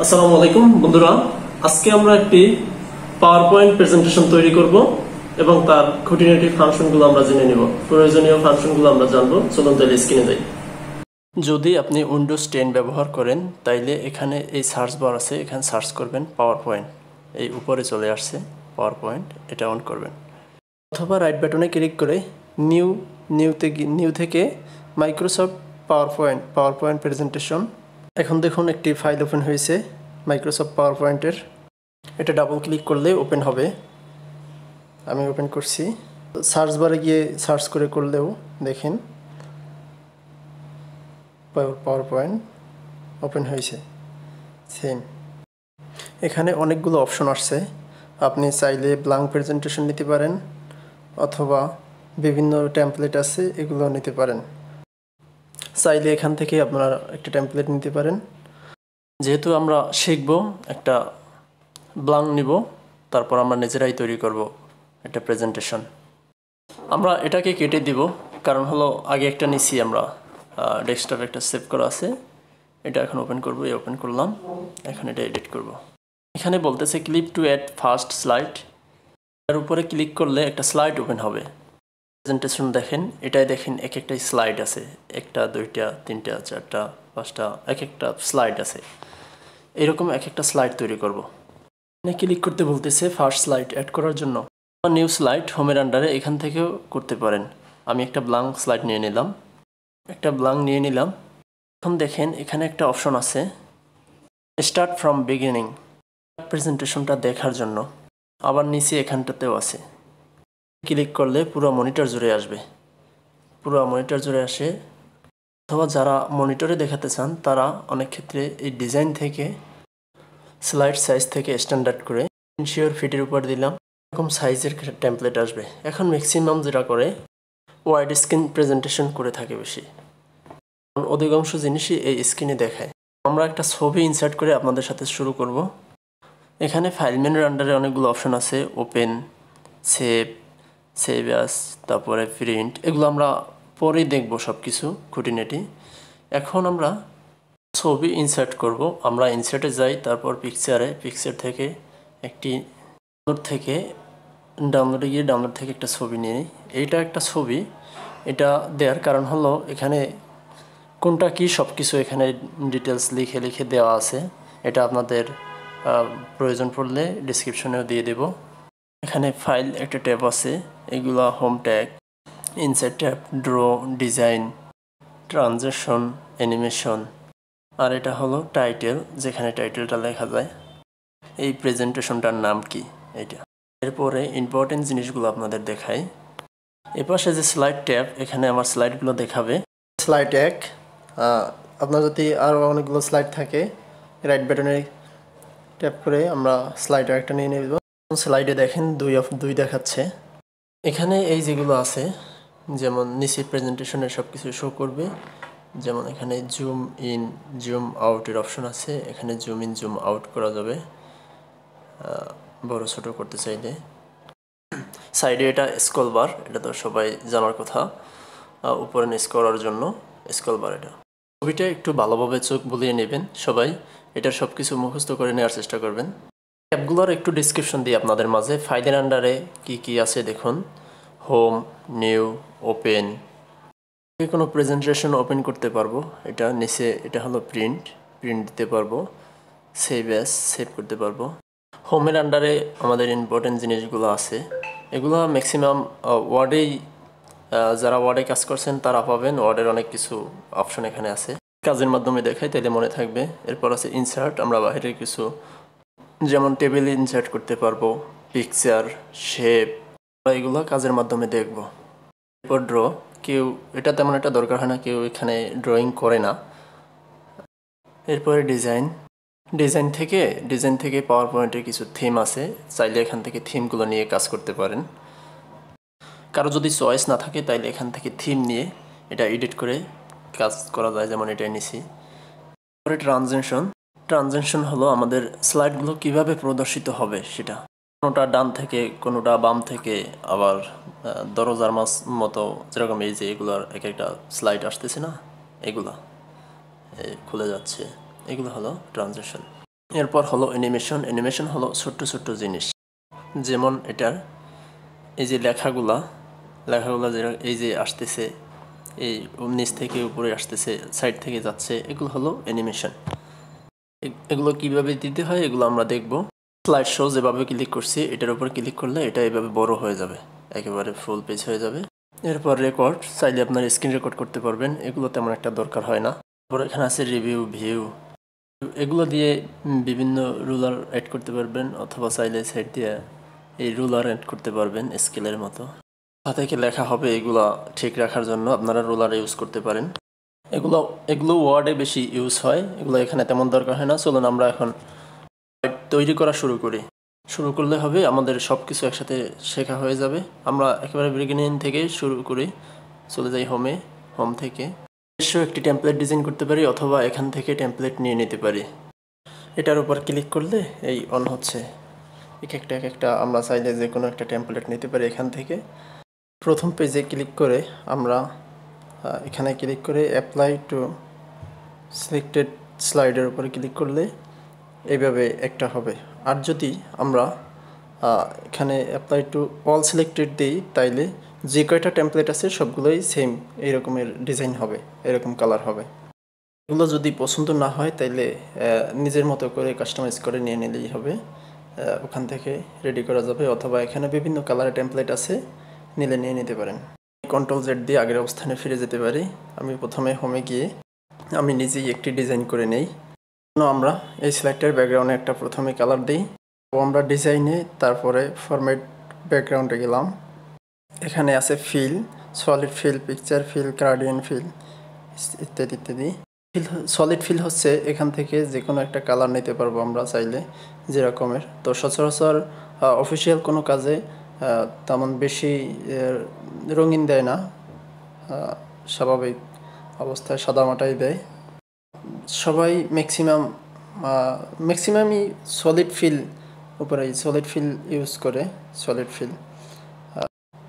আসসালামু আলাইকুম বন্ধুরা, আজকে আমরা একটি পাওয়ার পয়েন্ট প্রেজেন্টেশন তৈরি করব এবং তার খুঁটিনাটি ফাংশনগুলো আমরা জেনে নেব। প্রয়োজনীয় ফাংশনগুলো আমরা জানবো। চলুন তাহলে স্ক্রিনে যাই। যদি আপনি উইন্ডোজ 10 ব্যবহার করেন তাইলে এখানে এই সার্চ বার আছে, এখানে সার্চ করবেন পাওয়ার পয়েন্ট। এই উপরে চলে আসছে পাওয়ার পয়েন্ট, এটা অন করবেন। অথবা রাইট বাটনে ক্লিক করে নিউ থেকে মাইক্রোসফট পাওয়ার পয়েন্ট প্রেজেন্টেশন। এখন দেখুন একটি ফাইল ওপেন হয়েছে মাইক্রোসফট পাওয়ার পয়েন্টের। এটা ডাবল ক্লিক করলে ওপেন হবে। আমি ওপেন করছি। সার্চ বারে গিয়ে সার্চ করলেও দেখেন পাওয়ার পয়েন্ট ওপেন হয়েছে। সেম এখানে অনেকগুলো অপশন আসছে। আপনি চাইলে ব্ল্যাঙ্ক প্রেজেন্টেশন নিতে পারেন অথবা বিভিন্ন টেমপ্লেট আছে, এগুলো নিতে পারেন। চাইলে এখান থেকে আপনারা একটা টেমপ্লেট নিতে পারেন। যেহেতু আমরা শিখব, একটা ব্ল্যাঙ্ক নিব, তারপর আমরা নিজেরাই তৈরি করব একটা প্রেজেন্টেশন। আমরা এটাকে কেটে দিব, কারণ হলো আগে একটা নিছি আমরা, ডেস্কটপে একটা সেভ করা আছে। এটা এখন ওপেন করব। ওপেন করলাম, এখন এটা এডিট করব। এখানে বলতেছে clip to add first slide. এর উপরে ক্লিক করলে একটা স্লাইড ওপেন হবে। প্রেজেন্টেশন দেখেন, এটাই দেখেন এক একটা স্লাইড আছে, একটা, দুইটা, তিনটা, চারটা, পাঁচটা, এক একটা স্লাইড আছে। এরকম এক একটা স্লাইড তৈরি করব। এখানে ক্লিক করতে বলতেছে ফার্স্ট স্লাইড অ্যাড করার জন্য। নিউ স্লাইড হোমের আন্ডারে এখান থেকেও করতে পারেন। আমি একটা ব্ল্যাঙ্ক স্লাইড নিয়ে নিলাম। এখন দেখেন এখানে একটা অপশন আছে স্টার্ট ফ্রম বিগিনিং, প্রেজেন্টেশনটা দেখার জন্য। আবার নিচে এখানটাতেও আছে। ক্লিক করলে পুরো মনিটর জুড়ে আসবে। অথবা যারা মনিটরে দেখাতে চান তারা অনেক ক্ষেত্রে এই ডিজাইন থেকে স্লাইড সাইজ থেকে স্ট্যান্ডার্ড করে ইনশিওর ফিটের উপর দিলাম, এরকম সাইজের টেমপ্লেট আসবে। এখন ম্যাক্সিমাম যেটা করে ওয়াইড স্ক্রিন প্রেজেন্টেশন করে থাকে বেশি, অধিকাংশ জিনিসই এই স্ক্রিনে দেখায়। আমরা একটা ছবি ইনসার্ট করে আপনাদের সাথে শুরু করব। এখানে ফাইল মেনুর আন্ডারে অনেকগুলো অপশন আছে, ওপেন, সেভ অ্যাজ, তারপরে প্রিন্ট। এগুলো আমরা পরেই দেখব সব কিছু খুঁটিনাটি। এখন আমরা ছবি ইনসার্ট করব। আমরা ইনসার্টে যাই, তারপর পিকচার থেকে একটি ডাউনলোডে গিয়ে ডাউনলোড থেকে একটা ছবি নিয়ে নিই। এইটা একটা ছবি। এটা দেওয়ার কারণ হলো এখানে কোনটা কি সব কিছু এখানে ডিটেলস লিখে দেওয়া আছে। এটা আপনাদের প্রয়োজন পড়লে ডিসক্রিপশনেও দিয়ে দেব। এখানে ফাইল একটা ট্যাব আছে, এগুলা home tag, insert tab, draw, design, transition, animation. আর এটা হলো টাইটেল, যেখানে টাইটেলটা লেখা যায়। এই প্রেজেন্টেশনটার নাম কি এটা। এরপরে ইম্পর্টেন্ট জিনিসগুলো আপনাদের দেখাই। এপাশে যে স্লাইড ট্যাব, এখানে আমার স্লাইডগুলো দেখাবে। স্লাইড 1, আপনার যদি আরও অনেকগুলো স্লাইড থাকে রাইট বাটনে ট্যাপ করে আমরা স্লাইড একটা নিয়ে নেব। স্লাইডে দেখেন 2 দেখাচ্ছে। এখানে এই যেগুলো আছে, যেমন নিচে প্রেজেন্টেশনের সব কিছু শো করবে। যেমন এখানে জুম ইন, জুম আউটের অপশন আছে। এখানে জুম ইন, জুম আউট করা যাবে বড় ছোট করতে চাইলে। সাইডে এটা স্ক্রল বার, এটা তো সবাই জানার কথা, উপরে নিচ করার জন্য স্ক্রল বার। এটা ছবিটা একটু ভালোভাবে চোখ বুলিয়ে নেবেন সবাই। এটার সব কিছু মুখস্থ করে নেওয়ার চেষ্টা করবেন। অ্যাপগুলোর একটু ডিসক্রিপশন দিই আপনাদের মাঝে। ফাইলের আন্ডারে কি আছে দেখুন, হোম, নিউ, ওপেন, কোনো প্রেজেন্টেশন ওপেন করতে পারবো। এটা নিচে এটা হলো প্রিন্ট দিতে পারবো। সেভ করতে পারবো। হোমের আন্ডারে আমাদের ইম্পর্টেন্ট জিনিসগুলো আছে, এগুলো ম্যাক্সিমাম ওয়ার্ডেই, যারা ওয়ার্ডে কাজ করছেন তারা পাবেন। ওয়ার্ডের অনেক কিছু অপশন এখানে আছে, কাজের মাধ্যমে দেখাই তাইলে মনে থাকবে। এরপর আছে ইনসার্ট, আমরা বাইরের কিছু যেমন টেবিল ইনসার্ট করতে পারবো, পিকচার, শেপ, এগুলো কাজের মাধ্যমে দেখব। এরপর ড্র, কেউ এটা তেমন একটা দরকার হয় না, কেউ এখানে ড্রয়িং করে না। এরপরে ডিজাইন থেকে পাওয়ার পয়েন্টের কিছু থিম আছে, চাইলে এখান থেকে থিমগুলো নিয়ে কাজ করতে পারেন। কারো যদি চয়েস না থাকে তাইলে এখান থেকে থিম নিয়ে এটা এডিট করে কাজ করা যায়, যেমন এটাই নিছি। তারপরে ট্রানজিশন হলো আমাদের স্লাইডগুলো কিভাবে প্রদর্শিত হবে সেটা, কোনোটা ডান থেকে কোনোটা বাম থেকে, আবার দরজার মাছ মতো, যেরকম এই যে এগুলোর এক একটা স্লাইড আসতেছে না, এগুলা খুলে যাচ্ছে, এগুলো হলো ট্রানজিশন। এরপর হলো অ্যানিমেশন। অ্যানিমেশন হলো ছোট্ট ছোট্ট জিনিস, যেমন এটার এই যে লেখাগুলা যেটা এই যে আসতেছে, এই নিচ থেকে উপরে আসতেছে, সাইড থেকে যাচ্ছে, এগুলো হলো অ্যানিমেশন। এগুলো কিভাবে দিতে হয় এগুলো আমরা দেখব। স্লাইড শো যেভাবে ক্লিক করছি, এটার উপর ক্লিক করলে এটা এভাবে বড় হয়ে যাবে, একেবারে ফুল পেজ হয়ে যাবে। এরপর রেকর্ড, চাইলে আপনার স্ক্রিন রেকর্ড করতে পারবেন, এগুলো তেমন একটা দরকার হয় না। তারপর এখানে আছে রিভিউ, ভিউ, এগুলো দিয়ে বিভিন্ন রুলার অ্যাড করতে পারবেন, অথবা চাইলে সাইড দিয়ে এই রুলার অ্যাড করতে পারবেন স্কেলের মতো। কোথা থেকে লেখা হবে এগুলো ঠিক রাখার জন্য আপনারা রুলার ইউজ করতে পারেন। এগুলো ওয়ার্ডে বেশি ইউজ হয়, এগুলো এখানে তেমন দরকার হয় না। চলুন আমরা এখন তৈরি করা শুরু করলে হবে, আমাদের সব কিছু একসাথে শেখা হয়ে যাবে। আমরা একেবারে বিগিনিং থেকে শুরু করি, চলে যাই হোম থেকে একটি টেমপ্লেট ডিজাইন করতে পারি, অথবা এখান থেকে টেমপ্লেট নিয়ে নিতে পারি। এটার উপর ক্লিক করলে এই অন হচ্ছে। এক একটা আমরা চাইলে যে কোনো একটা টেমপ্লেট নিতে পারি এখান থেকে। প্রথম পেজে ক্লিক করে আমরা এখানে ক্লিক করে অ্যাপ্লাই টু সিলেক্টেড স্লাইডের উপরে ক্লিক করলে এইভাবে একটা হবে। আর যদি আমরা এখানে অ্যাপ্লাই টু অল সিলেক্টেড দিই, তাইলে যে কয়টা টেমপ্লেট আছে সবগুলোই সেম এই রকমের ডিজাইন হবে, এরকম কালার হবে। এগুলো যদি পছন্দ না হয় তাইলে নিজের মতো করে কাস্টমাইজ করে নিয়ে নিলেই হবে, ওখান থেকে রেডি করা যাবে। অথবা এখানে বিভিন্ন কালারের টেমপ্লেট আছে, নিয়ে নিতে পারেন। কন্ট্রোল জেড দিয়ে আগের অবস্থানে ফিরে যেতে পারি। আমি প্রথমে হোমে গিয়ে আমি নিজেই একটি ডিজাইন করে নেই। আমরা এই স্লাইডটার ব্যাকগ্রাউন্ডে একটা প্রথমে কালার দিই, আমরা ডিজাইনে তারপরে ফরম্যাট ব্যাকগ্রাউন্ডে গেলাম। এখানে আছে fill, solid fill, picture fill, gradient fill ইত্যাদি ইত্যাদি। সলিড ফিল হচ্ছে এখান থেকে যে কোনো একটা কালার নিতে পারবো আমরা চাইলে, যেরকমের। তো সচরাচর অফিসিয়াল কোনো কাজে তেমন বেশি রঙিন দেয় না, স্বাভাবিক অবস্থায় সাদামাটাই দেয় সবাই। ম্যাক্সিমামই সলিড ফিল উপরে সলিড ফিল ইউজ করে। Solid fill,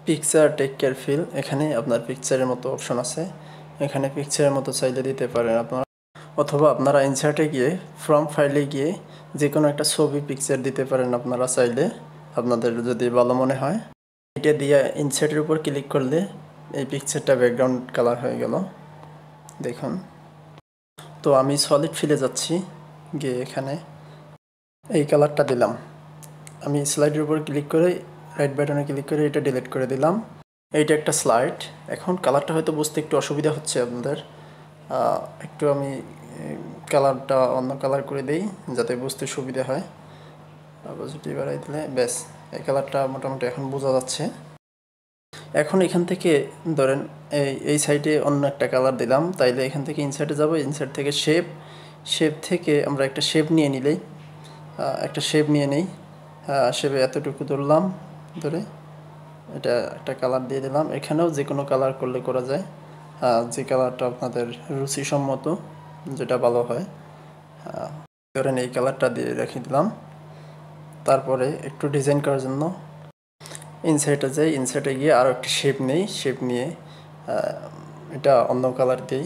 picture, take care fill, এখানে আপনার পিকচারের মতো অপশন আছে, এখানে পিকচারের মতো চাইলে দিতে পারেন আপনারা। অথবা আপনারা ইনসার্টে গিয়ে ফ্রম ফাইলে গিয়ে যে কোনো একটা ছবি পিকচার দিতে পারেন আপনারা চাইলে, আপনাদের যদি ভালো মনে হয়। এটা দিয়ে ইনসার্টের উপর ক্লিক করলে এই পিকচারটা ব্যাকগ্রাউন্ড কালার হয়ে গেল, দেখুন। তো আমি সলিড ফিলে যাচ্ছি, গিয়ে এখানে এই কালারটা দিলাম। আমি স্লাইডের উপর ক্লিক করে রাইট বাটনে ক্লিক করে এটা ডিলিট করে দিলাম। এইটা একটা স্লাইড। এখন কালারটা হয়তো বুঝতে একটু অসুবিধা হচ্ছে আপনাদের, একটু আমি কালারটা অন্য কালার করে দিই যাতে বুঝতে সুবিধা হয়। পজিটিভ বাড়াই দিলে ব্যাস, এই কালারটা মোটামুটি এখন বোঝা যাচ্ছে। এখন এখান থেকে ধরেন এই সাইডে অন্য একটা কালার দিলাম, তাইলে এখান থেকে ইনসার্টে যাব, ইনসার্ট থেকে শেপ থেকে আমরা একটা শেপ নিয়ে নিলেই, একটা শেপ নিয়ে নেই। শেপে এতটুকু ধরলাম, ধরে এটা একটা কালার দিয়ে দিলাম। এখানেও যে কোনো কালার করলে করা যায়, যে কালারটা আপনাদের রুচিসম্মত, যেটা ভালো হয়। ধরেন এই কালারটা দিয়ে রেখে দিলাম। তারপরে একটু ডিজাইন করার জন্য ইনসার্টে যাই, ইনসার্টে গিয়ে আরও একটা শেপ নেই, শেপ নিয়ে এটা অন্য কালার দিই।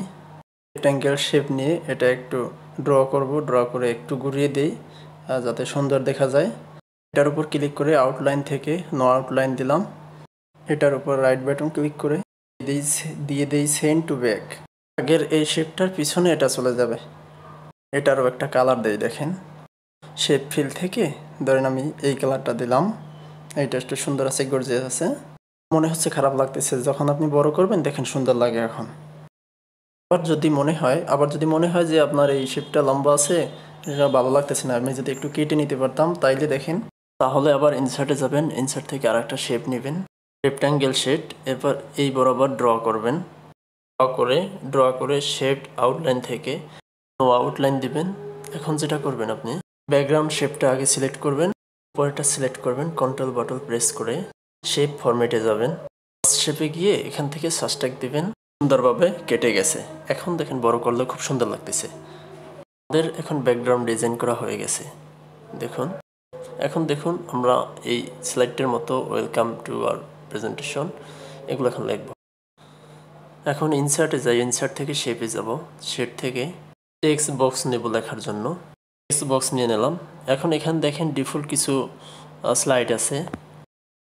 রেক্ট্যাঙ্গেল শেপ নিয়ে এটা একটু ড্র করব, ড্র করে একটু ঘুরিয়ে দিই যাতে সুন্দর দেখা যায়। এটার উপর ক্লিক করে আউটলাইন থেকে নো আউটলাইন দিলাম। এটার উপর রাইট বাটন ক্লিক করে দিয়ে দিই সেন্ড টু ব্যাক। আগের এই শেপটার পিছনে এটা চলে যাবে। এটারও একটা কালার দেই, দেখেন। শেপ ফিল থেকে ধরেন আমি এই কালারটা দিলাম, এইটা একটু সুন্দর আছে, গর্জিয়াস আছে। মনে হচ্ছে খারাপ লাগতেছে, যখন আপনি বড় করবেন দেখেন সুন্দর লাগে। এখন আবার যদি মনে হয় যে আপনার এই শেপটা লম্বা আছে, এটা ভালো লাগতেছে না, আমি যদি একটু কেটে নিতে পারতাম, তাইলে দেখেন, তাহলে আবার ইনসার্টে যাবেন, ইনসার্ট থেকে আর একটা শেপ নেবেন, রেক্ট্যাঙ্গেল শেপ। এরপর এই বরাবর ড্র করবেন, ড্র করে শেপ আউটলাইন থেকে নো আউটলাইন দিবেন। এখন যেটা করবেন, আপনি ব্যাকগ্রাউন্ড শেপটা আগে সিলেক্ট করবেন, পরেরটা সিলেক্ট করবেন, কন্ট্রোল বাটন প্রেস করে শেপ ফরম্যাটে যাবেন। শেপে গিয়ে এখান থেকে সাবট্রাক দিবেন, সুন্দরভাবে কেটে গেছে। এখন দেখেন বড় করলে খুব সুন্দর লাগতেছে। আমাদের এখন ব্যাকগ্রাউন্ড ডিজাইন করা হয়ে গেছে, দেখুন। এখন দেখুন আমরা এই স্লাইডটার মতো ওয়েলকাম টু আওয়ার প্রেজেন্টেশন, এগুলো এখন লিখব। এখন ইনসার্টে যাই, ইনসার্ট থেকে শেপে যাব, শেপ থেকে টেক্সট বক্স নেব লেখার জন্য। টেক্সট বক্স নিয়ে নিলাম। এখন এখানে দেখেন ডিফল্ট কিছু স্লাইড আছে।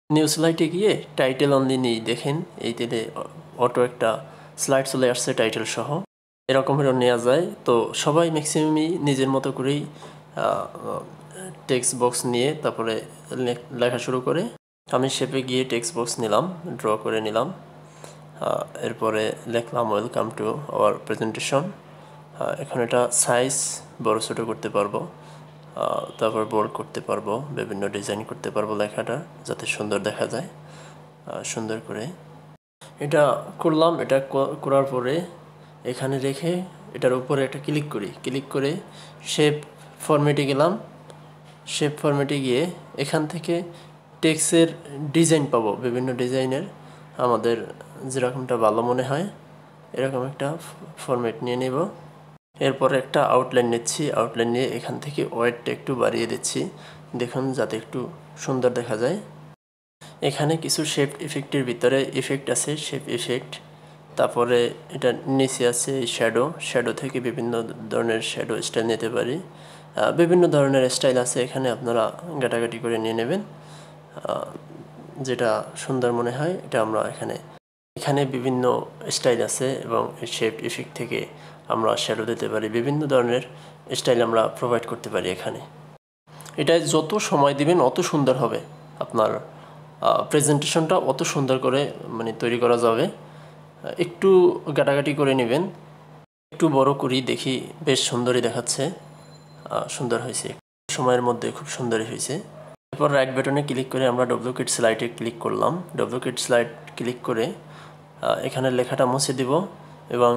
নিউ স্লাইডে গিয়ে টাইটেল অনলি নেই, দেখেন এই দিলে অটো একটা স্লাইড চলে আসছে টাইটেল সহ। এরকমেরও নেওয়া যায়। তো সবাই ম্যাক্সিমামই নিজের মতো করেই টেক্সট বক্স নিয়ে তারপরে লেখা শুরু করে। আমি শেপে গিয়ে টেক্সট বক্স নিলাম, ড্র করে নিলাম। এরপরে লিখলাম ওয়েলকাম টু আওয়ার প্রেজেন্টেশন। এখন এটা সাইজ বড় ছোটো করতে পারবো, তারপর বোল্ড করতে পারবো, বিভিন্ন ডিজাইন করতে পারবো লেখাটা যাতে সুন্দর দেখা যায়। সুন্দর করে এটা করলাম। এটা করার পরে এখানে রেখে এটার উপরে একটা ক্লিক করি, ক্লিক করে শেপ ফরম্যাটে গেলাম। শেপ ফরম্যাটে গিয়ে এখান থেকে টেক্সটের ডিজাইন পাবো, বিভিন্ন ডিজাইনের আমাদের যেরকমটা ভালো মনে হয় এরকম একটা ফরম্যাট নিয়ে নেব। এরপরে একটা আউটলাইন নিচ্ছি, আউটলাইন নিয়ে এখান থেকে ওয়েটটা একটু বাড়িয়ে দিচ্ছি, দেখুন যাতে একটু সুন্দর দেখা যায়। এখানে কিছু শেপ ইফেক্টের ভিতরে ইফেক্ট আছে, শেপ ইফেক্ট। তারপরে এটা নিচে আছে শ্যাডো, শ্যাডো থেকে বিভিন্ন ধরনের শ্যাডো স্টাইল নিতে পারি। বিভিন্ন ধরনের স্টাইল আছে এখানে, আপনারা ঘাটাঘাটি করে নিয়ে নেবেন, যেটা সুন্দর মনে হয় এটা আমরা এখানে বিভিন্ন স্টাইল আছে এবং শেপ ইফেক্ট থেকে আমরা শ্যাডো দিতে পারি, বিভিন্ন ধরনের স্টাইল আমরা প্রোভাইড করতে পারি এখানে। এটায় যত সময় দিবেন অত সুন্দর হবে, আপনার প্রেজেন্টেশনটা অত সুন্দর করে তৈরি করা যাবে। একটু ঘাটাঘাটি করে নেবেন, একটু বড় করি, দেখি বেশ সুন্দরই দেখাচ্ছে, সুন্দর হয়েছে, সময়ের মধ্যে খুব সুন্দরই হয়েছে। এরপর রাইট বাটনে ক্লিক করে আমরা ডুপ্লিকেট স্লাইডে ক্লিক করলাম। ডুপ্লিকেট স্লাইড ক্লিক করে এখানে লেখাটা মুছে দিব এবং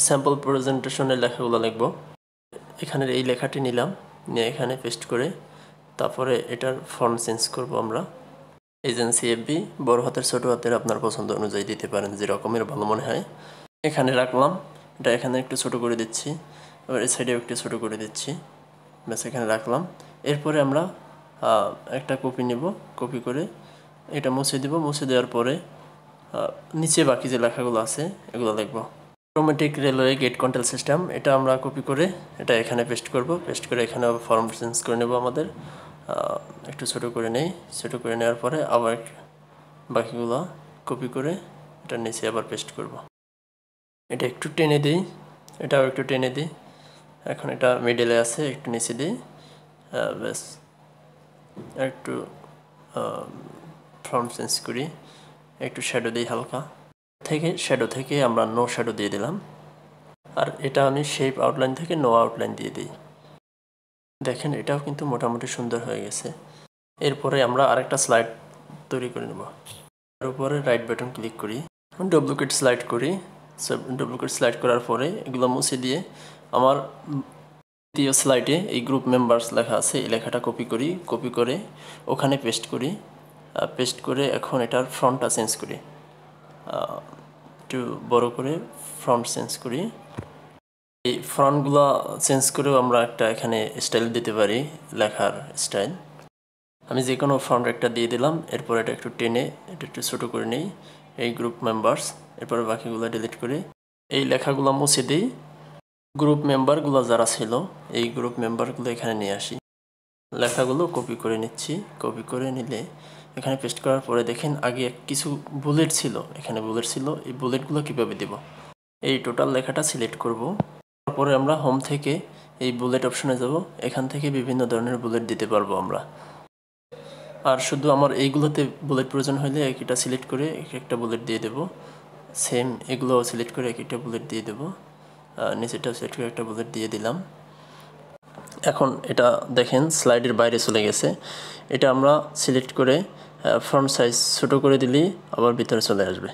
স্যাম্পল প্রেজেন্টেশনের লেখাগুলো লিখব। এখানের এই লেখাটি নিলাম, নিয়ে এখানে পেস্ট করে তারপরে এটার ফন্ট চেঞ্জ করব আমরা। এজেন্সি এফবি বড় হাতের ছোটো হাতের আপনার পছন্দ অনুযায়ী দিতে পারেন, যে রকমের ভালো মনে হয়। এখানে রাখলাম, এটা এখানে একটু ছোট করে দিচ্ছি, এবার এই সাইডেও একটু ছোট করে দিচ্ছি, ব্যাস এখানে রাখলাম। এরপরে আমরা একটা কপি নেব, কপি করে এটা মুছে দিব। মুছে দেওয়ার পরে নিচে বাকি যে লেখাগুলো আছে এগুলো লিখব। Automatic railway gate control system, এটা আমরা কপি করে এটা এখানে পেস্ট করব। পেস্ট করে এখানে ফর্ম চেঞ্জ করে নেব, আমাদের একটু ছোট করে নেই। ছোট করে নেওয়ার পরে আবার বাকিগুলো কপি করে এটা নিচে আবার পেস্ট করব। এটা একটু টেনে দিই, এটাও একটু টেনে দিই। এখন এটা মিডলে আছে, একটু নিচে দিই, ব্যাস একটু ফর্ম চেঞ্জ করি, একটু শ্যাডো দিই হালকা, শ্যাডো থেকে আমরা নো শ্যাডো দিয়ে দিলাম। আর এটা আমি শেপ আউটলাইন থেকে নো আউটলাইন দিয়ে দিই। দেখেন এটাও কিন্তু মোটামুটি সুন্দর হয়ে গেছে। এরপরে আমরা আরেকটা স্লাইড তৈরি করে নেব। তার উপরে রাইট বাটন ক্লিক করি, ডুপ্লিকেট স্লাইড করি। ডুপ্লিকেট স্লাইড করার পরে এগুলো মুছে দিয়ে আমার দ্বিতীয় স্লাইডে এই গ্রুপ মেম্বার্স লেখা আছে, এই লেখাটা কপি করি, কপি করে ওখানে পেস্ট করি। পেস্ট করে এখন এটার ফ্রন্টটা চেঞ্জ করি, একটু বড় করে ফ্রন্ট চেঞ্জ করি। এই ফ্রন্টগুলো চেঞ্জ করেও আমরা একটা এখানে স্টাইল দিতে পারি, লেখার স্টাইল। আমি যে কোনো ফ্রন্ট একটা দিয়ে দিলাম। এরপর এটা একটু টেনে এটা একটু ছোটো করে নিই, এই গ্রুপ মেম্বার্স। এরপরে বাকিগুলো ডিলিট করে এই লেখাগুলো মুছে দিই। গ্রুপ মেম্বারগুলো যারা ছিল এই গ্রুপ মেম্বারগুলো এখানে নিয়ে আসি, লেখাগুলো কপি করে নিচ্ছি। কপি করে নিলে এখানে পেস্ট করার পরে দেখেন আগে কিছু বুলেট ছিল, এখানে বুলেট ছিল, এই বুলেটগুলো কীভাবে দেব, এই টোটাল লেখাটা সিলেক্ট করব। তারপরে আমরা হোম থেকে এই বুলেট অপশনে যাব, এখান থেকে বিভিন্ন ধরনের বুলেট দিতে পারবো আমরা। আর শুধু আমার এইগুলোতে বুলেট প্রয়োজন হলে একটা সিলেক্ট করে একটা বুলেট দিয়ে দেব। সেম এগুলো সিলেক্ট করে একটা বুলেট দিয়ে দেব, নিচেটাও সিলেক্ট করে একটা বুলেট দিয়ে দিলাম। এখন এটা দেখেন স্লাইডের বাইরে চলে গেছে। এটা আমরা সিলেক্ট করে ফ্রন্ট সাইজ ছোটো করে দিলেই আবার ভিতরে চলে আসবে।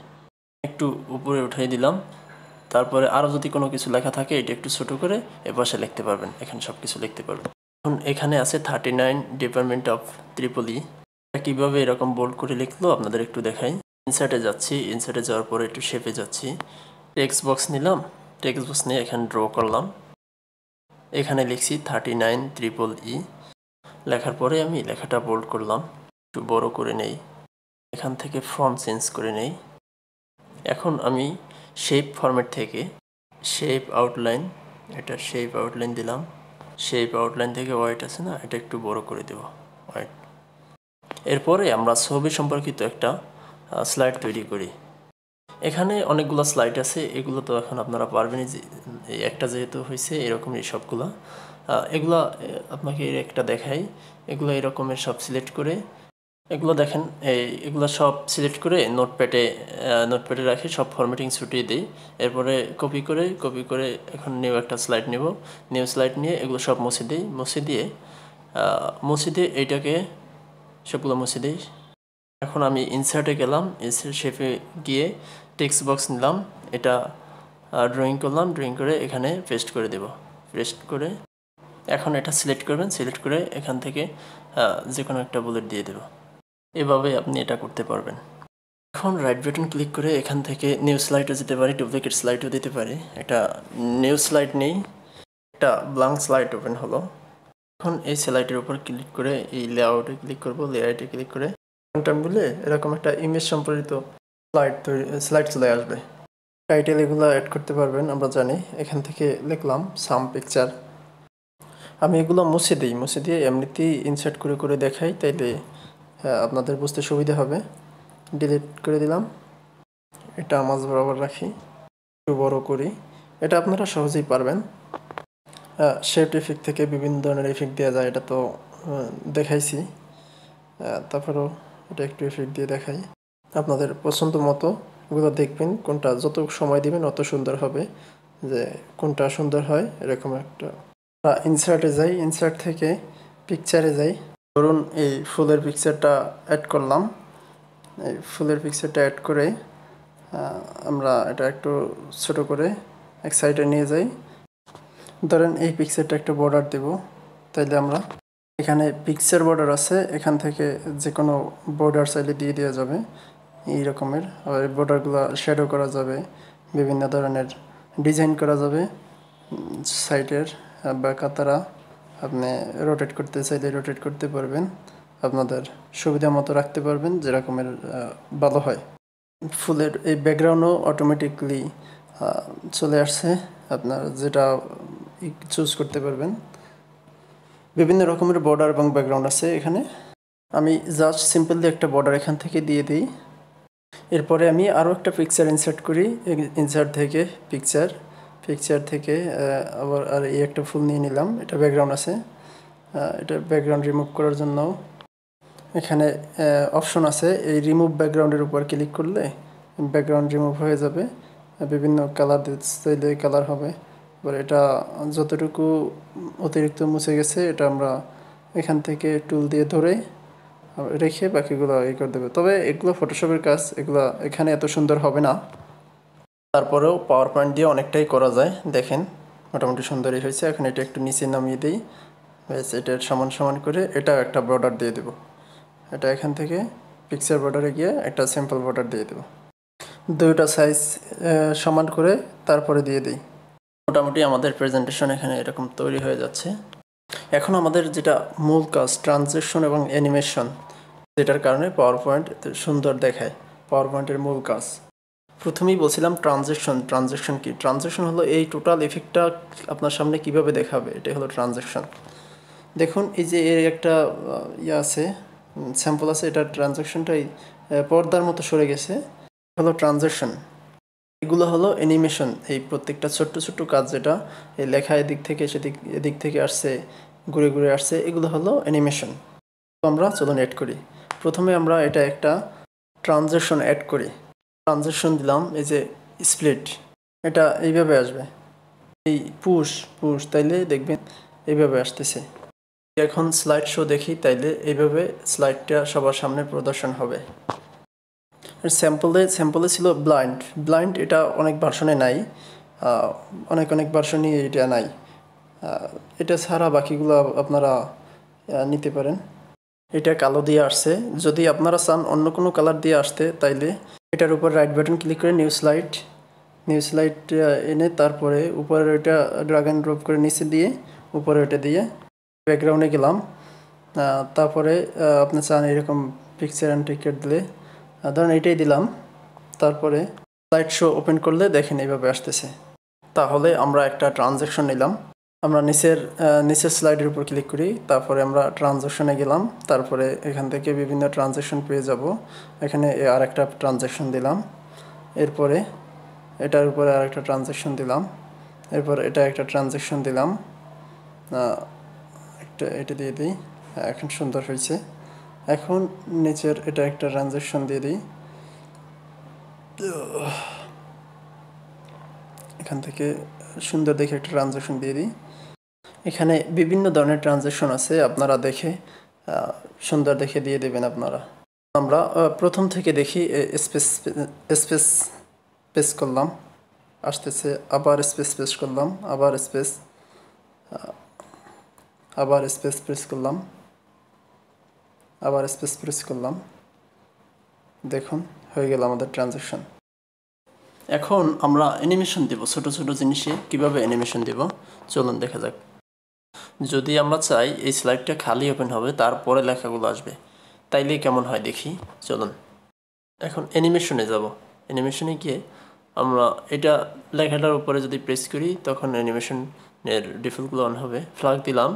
একটু উপরে উঠিয়ে দিলাম। তারপরে আরও যদি কোনো কিছু লেখা থাকে এটা একটু ছোটো করে এপাশে লিখতে পারবেন, এখানে সব কিছু লিখতে পারবেন। এখন এখানে আছে 39 ডিপার্টমেন্ট অফ ত্রিপলি। কীভাবে এরকম বোল্ড করে লিখলো আপনাদের একটু দেখাই। ইনসার্টে যাচ্ছি, ইনসার্টে যাওয়ার পরে একটু শেপে যাচ্ছি, টেক্সট বক্স নিলাম, টেক্সট বক্স নিয়ে এখানে ড্র করলাম। এখানে লিখছি 39 ট্রিপল ই। লেখার পরে আমি লেখাটা বোল্ড করলাম, একটু বড় করে নেই, এখান থেকে ফন্ট চেঞ্জ করে নেই। এখন আমি শেপ ফরম্যাট থেকে শেপ আউটলাইন, এটা শেপ আউটলাইন দিলাম, শেপ আউটলাইন থেকে হোয়াইট আছে না, এটা একটু বড় করে দেব হোয়াইট। এরপরে আমরা ছবি সম্পর্কিত একটা স্লাইড তৈরি করি। এখানে অনেকগুলো স্লাইড আছে, এগুলো তো এখন আপনারা পারবেনই, যে একটা যেহেতু হয়েছে এরকমই সবগুলা। এগুলা আপনাকে একটা দেখাই, এগুলো এরকমের সব সিলেক্ট করে, এগুলো দেখেন এগুলো সব সিলেক্ট করে নোটপ্যাডে রাখি, সব ফরম্যাটিং ছুটিয়ে দিই। এরপরে কপি করে এখন নিউ একটা স্লাইড নেব, নিউ স্লাইড নিয়ে এগুলো সব মুছে দিই, মুছে দিয়ে এইটাকে সবগুলো মুছে দিই। এখন আমি ইনসার্টে গেলাম, ইনসার্ট শেপে গিয়ে টেক্সট বক্স নিলাম, এটা ড্রয়িং করলাম, ড্রয়িং করে এখানে পেস্ট করে দেব। পেস্ট করে এখন এটা সিলেক্ট করবেন, সিলেক্ট করে এখান থেকে যে কোনো একটা বুলেট দিয়ে দেব। এভাবে আপনি এটা করতে পারবেন। এখন রাইট বাটন ক্লিক করে এখান থেকে নিউ স্লাইডও যেতে পারি, ডুপ্লিকেট স্লাইডও দিতে পারি। এটা নিউ স্লাইড নেই, একটা ব্ল্যাঙ্ক স্লাইড ওপেন হলো। এখন এই স্লাইডের উপর ক্লিক করে এই লেআউটে ক্লিক করব, লেআউটে ক্লিক করে বলে এরকম একটা ইমেজ সম্পর্কিত স্লাইড চলে আসবে। টাইটেল এগুলো অ্যাড করতে পারবেন, আমরা জানি। এখান থেকে লিখলাম সাম পিকচার। আমি এগুলো মুছে দিয়ে এমনিতেই ইনসার্ট করে দেখাই, তাইলে আপনাদের বুঝতে সুবিধা হবে। ডিলিট করে দিলাম, এটা মাঝ বরাবর রাখি, একটু বড় করি। এটা আপনারা সহজেই পারবেন। শেপ ইফেক্ট থেকে বিভিন্ন ধরনের ইফেক্ট দেওয়া যায়, এটা তো দেখাইছি। তারপরেও এটা একটু ইফেক্ট দিয়ে দেখাই। আপনাদের পছন্দ মতো এগুলো দেখবেন, কোনটা যত সময় দিবেন অত সুন্দর হবে, যে কোনটা সুন্দর হয় এরকম একটা। ইনসার্টে যাই, ইনসার্ট থেকে পিকচারে যাই। ধরুন এই ফুলের পিকচারটা অ্যাড করলাম, এই ফুলের পিকচারটা অ্যাড করে আমরা এটা একটু ছোট করে এক সাইডে নিয়ে যাই। ধরেন এই পিকচারটা একটা বর্ডার দেব, তাইলে আমরা এখানে পিকচার বর্ডার আছে, এখান থেকে যে কোনো বর্ডার চাইলে দিয়ে দেওয়া যাবে এই রকমের। আর এই বর্ডারগুলো শ্যাডো করা যাবে, বিভিন্ন ধরনের ডিজাইন করা যাবে সাইটের বা কাতারা। আপনি রোটেট করতে চাইলে রোটেট করতে পারবেন, আপনাদের সুবিধা মতো রাখতে পারবেন, যেরকমের ভালো হয়। ফুলের এই ব্যাকগ্রাউন্ডও অটোমেটিকলি চলে আসছে, আপনার যেটা চুজ করতে পারবেন। বিভিন্ন রকমের বর্ডার এবং ব্যাকগ্রাউন্ড আছে এখানে। আমি জাস্ট সিম্পলি একটা বর্ডার এখান থেকে দিয়ে দিই। এরপরে আমি আরও একটা পিকচার ইনসার্ট করি, ইনসার্ট থেকে পিকচার থেকে আবার আর এই একটা ফুল নিয়ে নিলাম, এটা ব্যাকগ্রাউন্ড আছে। এটা ব্যাকগ্রাউন্ড রিমুভ করার জন্য এখানে অপশন আছে, এই রিমুভ ব্যাকগ্রাউন্ডের উপর ক্লিক করলে ব্যাকগ্রাউন্ড রিমুভ হয়ে যাবে। বিভিন্ন কালার চাইলে কালার হবে। এবার এটা যতটুকু অতিরিক্ত মুছে গেছে এটা আমরা এখান থেকে টুল দিয়ে ধরে রেখে বাকিগুলো করে দেবে। তবে এগুলো ফটোশপের কাজ, এগুলো এখানে এত সুন্দর হবে না, তারপরেও পাওয়ার পয়েন্ট দিয়ে অনেকটাই করা যায়। দেখেন মোটামুটি সুন্দরই হয়েছে। এখন এটা একটু নিচে নামিয়ে দিই, ব্যাস এটার সমান করে এটা একটা বর্ডার দিয়ে দেব। এটা এখান থেকে পিকচার বর্ডারে গিয়ে একটা সিম্পল বর্ডার দিয়ে দেব। দুইটা সাইজ সমান করে তারপরে দিয়ে দিই। মোটামুটি আমাদের প্রেজেন্টেশন এখানে এরকম তৈরি হয়ে যাচ্ছে। এখন আমাদের যেটা মূল কাজ, ট্রানজেকশন এবং অ্যানিমেশন, যেটার কারণে পাওয়ার পয়েন্ট সুন্দর দেখায়। পাওয়ার পয়েন্টের মূল কাজ প্রথমেই বলছিলাম ট্রানজেকশন কি? ট্রানজেকশন হলো এই টোটাল এফেক্টটা আপনার সামনে কিভাবে দেখাবে, এটাই হলো ট্রানজেকশন। দেখুন এই যে এর একটা আছে, স্যাম্পল আছে, এটা ট্রানজেকশনটাই পর্দার মতো সরে গেছে, হলো ট্রানজেকশন। এগুলো হলো অ্যানিমেশন। এই প্রত্যেকটা ছোট্ট কাজ, যেটা এই লেখা এদিক থেকে আসছে, ঘুরে আসছে, এগুলো হলো অ্যানিমেশন। তো আমরা চলুন অ্যাড করি। প্রথমে আমরা এটা একটা ট্রানজেকশন অ্যাড করি। ট্রানজেকশন দিলাম, এই যে স্প্লিট, এটা এইভাবে আসবে। এই পুশ তাইলে দেখবেন এইভাবে আসতেছে। এখন স্লাইড শো দেখি, তাইলে এইভাবে স্লাইডটা সবার সামনে প্রদর্শন হবে। স্যাম্পলে ছিল ব্লাইন্ড, এটা অনেক ভার্সনে নাই, অনেক ভার্সনই এটা নাই। এটা ছাড়া বাকিগুলো আপনারা নিতে পারেন। এটা কালো দিয়ে আসছে, যদি আপনারা চান অন্য কোনো কালার দিয়ে আসতে, তাইলে এটার উপর রাইট বাটন ক্লিক করে নিউ স্লাইড এনে তারপরে উপরে ওইটা ড্র্যাগ অ্যান্ড ড্রপ করে নিচে দিয়ে উপরে ওইটা দিয়ে ব্যাকগ্রাউন্ডে গেলাম। তারপরে আপনি চান এরকম পিকচার অ্যান্ড টিকেট দিলে, ধরেন এটাই দিলাম। তারপরে স্লাইড শো ওপেন করলে দেখেন এইভাবে আসতেছে। তাহলে আমরা একটা ট্রানজেকশন নিলাম। আমরা নিচের স্লাইডের উপর ক্লিক করি, তারপরে আমরা ট্রানজ্যাকশনে গেলাম, তারপরে এখান থেকে বিভিন্ন ট্রানজ্যাকশন পেয়ে যাব। এখানে আর একটা ট্রানজ্যাকশন দিলাম, এরপরে এটার উপরে আর একটা ট্রানজ্যাকশন দিলাম, এরপর এটা একটা ট্রানজ্যাকশন দিলাম, এটা দিয়ে দিই। এখন সুন্দর হয়েছে। এখন নিচের এটা একটা ট্রানজ্যাকশন দিয়ে দিই, এখান থেকে সুন্দর দেখে একটা ট্রানজ্যাকশন দিয়ে দিই। এখানে বিভিন্ন ধরনের ট্রানজ্যাকশন আছে, আপনারা দেখে সুন্দর দেখে দিয়ে দেবেন আপনারা। আমরা প্রথম থেকে দেখি, স্পেস পেস করলাম, আসতেছে, আবার স্পেস পেস করলাম, আবার স্পেস প্রেস করলাম, আবার স্পেস প্রেস করলাম। দেখুন হয়ে গেল আমাদের ট্রানজ্যাকশন। এখন আমরা অ্যানিমেশন দেব, ছোট ছোট জিনিসে কিভাবে অ্যানিমেশন দেব চলুন দেখা যাক। যদি আমরা চাই এই স্লাইডটা খালি ওপেন হবে, তারপরে লেখাগুলো আসবে, তাইলে কেমন হয় দেখি চলুন। এখন অ্যানিমেশনে যাব, অ্যানিমেশনে গিয়ে আমরা এটা লেখাটার উপরে যদি প্রেস করি তখন অ্যানিমেশনের ডিফল্টগুলো অন হবে। ফ্ল্যাগ দিলাম,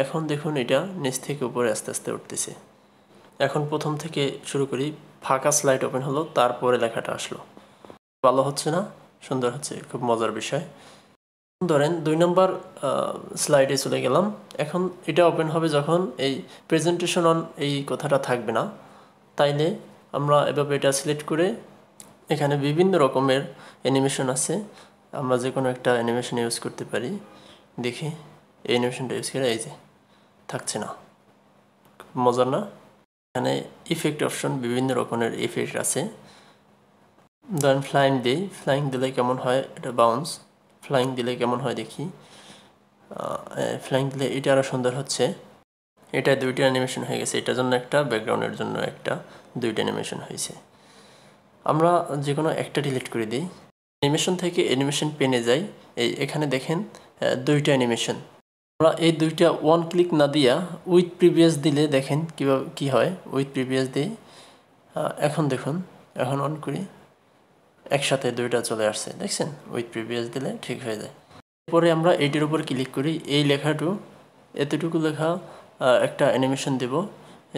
এখন দেখুন এটা নিচ থেকে উপরে আস্তে আস্তে উঠতেছে। এখন প্রথম থেকে শুরু করি, ফাঁকা স্লাইড ওপেন হলো, তারপরে লেখাটা আসলো। ভালো হচ্ছে না? সুন্দর হচ্ছে, খুব মজার বিষয়। ধরেন 2 নম্বর স্লাইডে চলে গেলাম। এখন এটা ওপেন হবে যখন এই প্রেজেন্টেশন অন এই কথাটা থাকবে না, তাইলে আমরা এভাবে এটা সিলেক্ট করে, এখানে বিভিন্ন রকমের অ্যানিমেশন আছে, আমরা যে কোনো একটা অ্যানিমেশন ইউজ করতে পারি। দেখি এই অ্যানিমেশনটা ইউজ করে, এই যে থাকছে না, মজার না? এখানে ইফেক্ট অপশন, বিভিন্ন রকমের ইফেক্ট আছে। ধরেন ফ্লাইং দিই, ফ্লাইং দিলে কেমন হয়, এটা বাউন্স, ফ্লাইং দিলে কেমন হয় দেখি। ফ্লাইং দিলে এটা আরও সুন্দর হচ্ছে। এটা 2টা অ্যানিমেশন হয়ে গেছে, এটার জন্য একটা, ব্যাকগ্রাউন্ডের জন্য একটা, 2টা অ্যানিমেশন হয়েছে। আমরা যে কোনো একটা ডিলিট করে দিই। অ্যানিমেশন থেকে অ্যানিমেশন পেনে যাই, এখানে দেখেন 2টা অ্যানিমেশন। আমরা এই 2টা ওয়ান ক্লিক না দিয়া উইথ প্রিভিয়াস দিলে দেখেন কীভাবে কী হয়। উইথ প্রিভিয়াস দিই, এখন দেখুন, এখন অন করি, একসাথে 2টা চলে আসছে, দেখছেন? উইথ প্রিভিয়াস দিলে ঠিক হয়ে যায়। এরপরে আমরা এইটির উপর ক্লিক করি, এই লেখাটু, এতটুকু লেখা একটা অ্যানিমেশন দেব,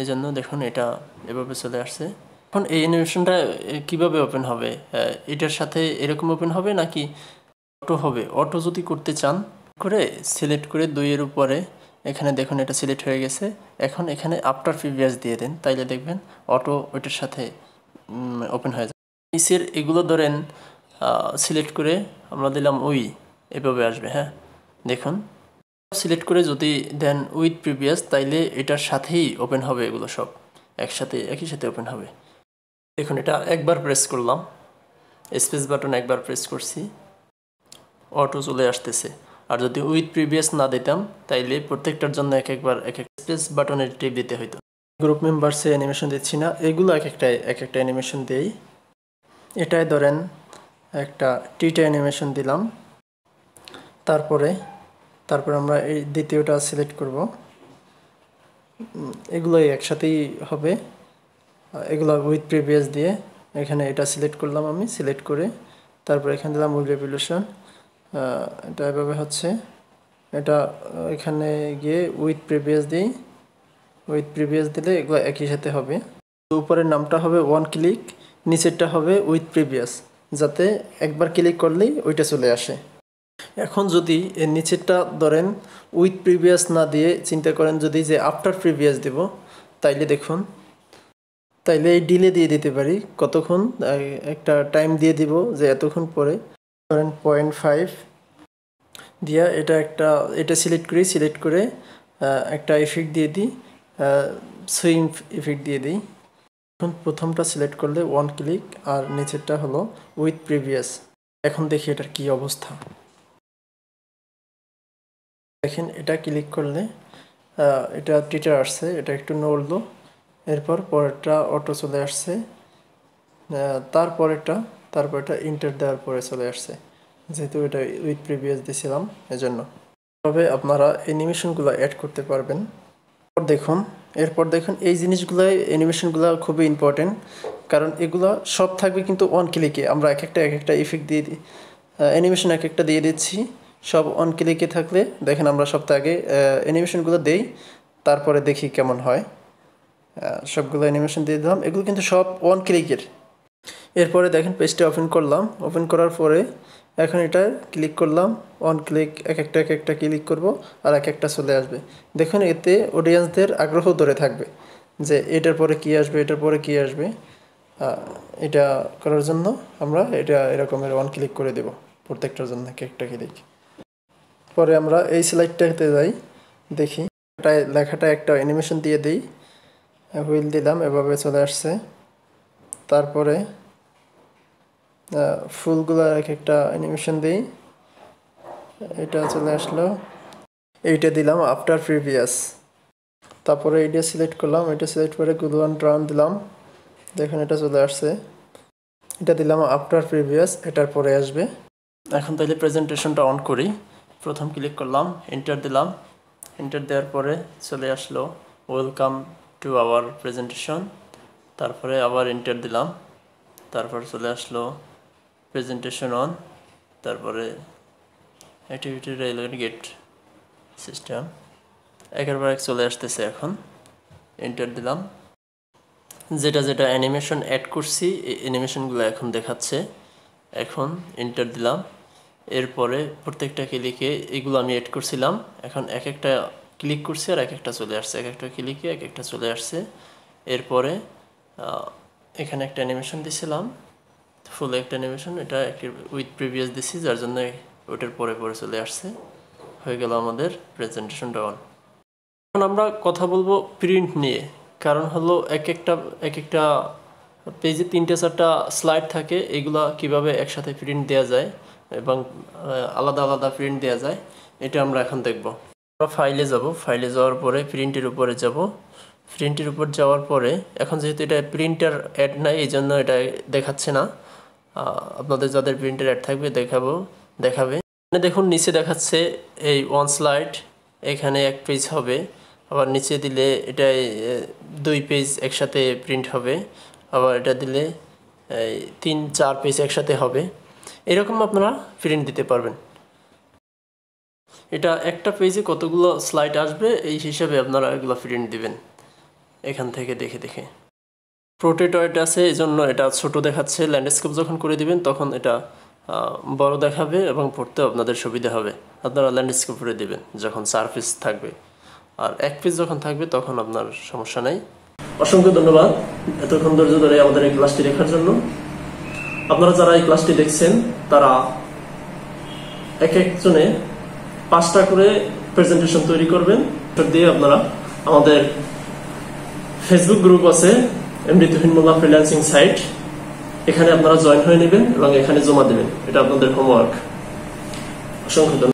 এই জন্য দেখুন এটা এভাবে চলে আসছে। এখন এই অ্যানিমেশনটা কিভাবে ওপেন হবে? এটার সাথে এরকম ওপেন হবে নাকি অটো হবে? অটো যদি করতে চান করে সিলেক্ট করে 2-এর উপরে, এখানে দেখুন এটা সিলেক্ট হয়ে গেছে। এখন এখানে আফটার প্রিভিয়াস দিয়ে দেন, তাইলে দেখবেন অটো ওইটার সাথে ওপেন হয়ে যায়। নিচের এগুলো ধরেন সিলেক্ট করে আমরা দিলাম এভাবে আসবে। হ্যাঁ দেখুন, সিলেক্ট করে যদি দেন উইথ প্রিভিয়াস, তাইলে এটার সাথেই ওপেন হবে, এগুলো সব একই সাথে ওপেন হবে। দেখুন এটা একবার প্রেস করলাম, স্পেস বাটন একবার প্রেস করছি, অটো চলে আসতেছে। আর যদি উইথ প্রিভিয়াস না দিতাম, তাইলে প্রত্যেকটার জন্য এক এক স্পেস বাটনের টিপ দিতে হইতো। গ্রুপ মেম্বার্সে অ্যানিমেশন দিচ্ছি না, এগুলো এক একটা অ্যানিমেশন দেই। এটাই ধরেন একটা টিটা অ্যানিমেশন দিলাম, তারপরে আমরা এই দ্বিতীয়টা সিলেক্ট করব। এগুলোই একসাথেই হবে, এগুলো উইথ প্রিভিয়াস দিয়ে এখানে এটা সিলেক্ট করলাম আমি, সিলেক্ট করে তারপর এখানে দিলাম উইল রেভলিউশন, এটা এভাবে হচ্ছে। এটা এখানে গিয়ে উইথ প্রিভিয়াস দিই, উইথ প্রিভিয়াস দিলে এগুলো একই সাথে হবে। উপরের নামটা হবে ওয়ান ক্লিক, নিচেরটা হবে উইথ প্রিভিয়াস, যাতে একবার ক্লিক করলেই ওইটা চলে আসে। এখন যদি এর নিচেরটা ধরেন উইথ প্রিভিয়াস না দিয়ে চিন্তা করেন যদি যে আফটার প্রিভিয়াস দেব, তাইলে দেখুন, তাইলে এই ডিলে দিয়ে দিতে পারি, কতক্ষণ একটা টাইম দিয়ে দিব যে এতক্ষণ পরে, ধরেন 0.5 দিয়া এটা সিলেক্ট করি, সিলেক্ট করে একটা ইফেক্ট দিয়ে দিই, সুইং ইফেক্ট দিয়ে দিই। এখন প্রথমটা সিলেক্ট করলে ওয়ান ক্লিক, আর নিচেরটা হলো উইথ প্রিভিয়াস। এখন দেখি এটার কি অবস্থা। দেখেন এটা ক্লিক করলে এটা টিটার আসছে, এটা একটু নড়লো, এরপর পরেরটা অটো চলে আসছে, তারপরটা ইন্টার দেওয়ার পরে চলে আসছে, যেহেতু এটা উইথ প্রিভিয়াস দিয়েছিলাম এজন্য। তবে আপনারা অ্যানিমেশনগুলো অ্যাড করতে পারবেন। এরপর দেখুন এই অ্যানিমেশনগুলো খুবই ইম্পর্টেন্ট, কারণ এগুলো সব থাকবে কিন্তু ওয়ান ক্লিকে। আমরা এক একটা ইফেক্ট দিয়ে দিই, অ্যানিমেশন এক একটা দিয়ে দিচ্ছি, সব অন ক্লিকে থাকলে দেখেন আমরা সপ্তাহে আগে অ্যানিমেশনগুলো দেই, তারপরে দেখি কেমন হয়। সবগুলো অ্যানিমেশন দিয়ে দিলাম, এগুলো কিন্তু সব অন ক্লিকের। এরপরে দেখেন পেজটা ওপেন করলাম, ওপেন করার পরে এখন এটা ক্লিক করলাম, অন ক্লিক এক একটা ক্লিক করব আর এক একটা চলে আসবে। দেখুন এতে অডিয়েন্সদের আগ্রহ ধরে থাকবে যে এটার পরে কি আসবে, এটার পরে কি আসবে। এটা করার জন্য আমরা এটা এরকমের অন ক্লিক করে দেব প্রত্যেকটার জন্য এক একটা ক্লিক। পরে আমরা এই স্লাইডটাতে যাই, দেখি লেখাটা একটা অ্যানিমেশন দিয়ে দিই, হুইল দিলাম, এভাবে চলে আসছে। তারপরে ফুলগুলো এক একটা অ্যানিমেশন দিই, এটা চলে আসলো। এইটা দিলাম আফটার প্রিভিয়াস, তারপরে এইটা সিলেক্ট করলাম, এটা সিলেক্ট করে গ্লু অ্যান্ড রান দিলাম, দেখুন এটা চলে আসছে। এটা দিলাম আফটার প্রিভিয়াস, এটার পরে আসবে। এখন তাহলে প্রেজেন্টেশনটা অন করি। প্রথম ক্লিক করলাম, এন্টার দিলাম, এন্টার দেওয়ার পরে চলে আসলো ওয়েলকাম টু আওয়ার প্রেজেন্টেশন। তারপরে আবার এন্টার দিলাম, তারপর চলে আসলো প্রেজেন্টেশন অন, তারপরে অ্যাক্টিভিটি রেলওয়ে গেট সিস্টেম একের পর এক চলে আসতেছে। এখন এন্টার দিলাম, যেটা অ্যানিমেশন অ্যাড করছি এই অ্যানিমেশনগুলো এখন দেখাচ্ছে। এখন এন্টার দিলাম, এরপরে প্রত্যেকটা ক্লিকে এগুলো আমি অ্যাড করছিলাম, এখন এক একটা ক্লিক করছি আর এক একটা চলে আসছে, এক একটা ক্লিকে এক একটা চলে আসছে। এরপরে এখানে একটা অ্যানিমেশন দিছিলাম, ফুল একটা অ্যানিমেশন, এটা উইথ প্রিভিয়াস দিছি, যার জন্য ওটার পরে চলে আসছে। হয়ে গেল আমাদের প্রেজেন্টেশনটা অন। এখন আমরা কথা বলবো প্রিন্ট নিয়ে, কারণ হলো এক একটা পেজে 3-4টা স্লাইড থাকে, এগুলা কিভাবে একসাথে প্রিন্ট দেওয়া যায় এবং আলাদা আলাদা প্রিন্ট দেওয়া যায়, এটা আমরা এখন দেখব। আমরা ফাইলে যাব, ফাইলে যাওয়ার পরে প্রিন্টের উপরে যাব, প্রিন্টের উপর যাওয়ার পরে এখন যেহেতু এটা প্রিন্টার অ্যাড নাই, এই জন্য এটা দেখাচ্ছে না। আপনাদের যাদের প্রিন্টার অ্যাড থাকবে দেখাবে। দেখুন নিচে দেখাচ্ছে এই ওয়ান স্লাইড, এখানে এক পেজ হবে, আবার নিচে দিলে এটা 2 পেজ একসাথে প্রিন্ট হবে, আবার এটা দিলে 3-4 পেজ একসাথে হবে। এরকম আপনারা প্রিন্ট দিতে পারবেন। এটা একটা পেজে কতগুলো স্লাইড আসবে এই হিসাবে আপনারা এগুলো প্রিন্ট দিবেন এখান থেকে দেখে। প্রোটেটয়েড আছে, এই জন্য এটা ছোট দেখাচ্ছে। ল্যান্ডস্কেপ যখন করে দিবেন তখন এটা বড় দেখাবে এবং পড়তে আপনাদের সুবিধা হবে। আপনারা ল্যান্ডস্কেপ করে দিবেন যখন 4 পেজ থাকবে, আর 1 পেজ যখন থাকবে তখন আপনার সমস্যা নাই। অসংখ্য ধন্যবাদ এতক্ষণ ধৈর্য ধরে আমাদের এই ক্লাসটি দেখার জন্য। আপনারা যারা এই ক্লাসটি দেখছেন তারা এক একজনে 5টা করে প্রেজেন্টেশন তৈরি করবেন। দিয়ে আপনারা আমাদের ফেসবুক গ্রুপ আছে এমডি তুহিন মোল্লা ফ্রিল্যান্সিং সাইট, এখানে আপনারা জয়েন হয়ে নেবেন এবং এখানে জমা দেবেন। এটা আপনাদের হোমওয়ার্ক। অসংখ্য ধন্যবাদ।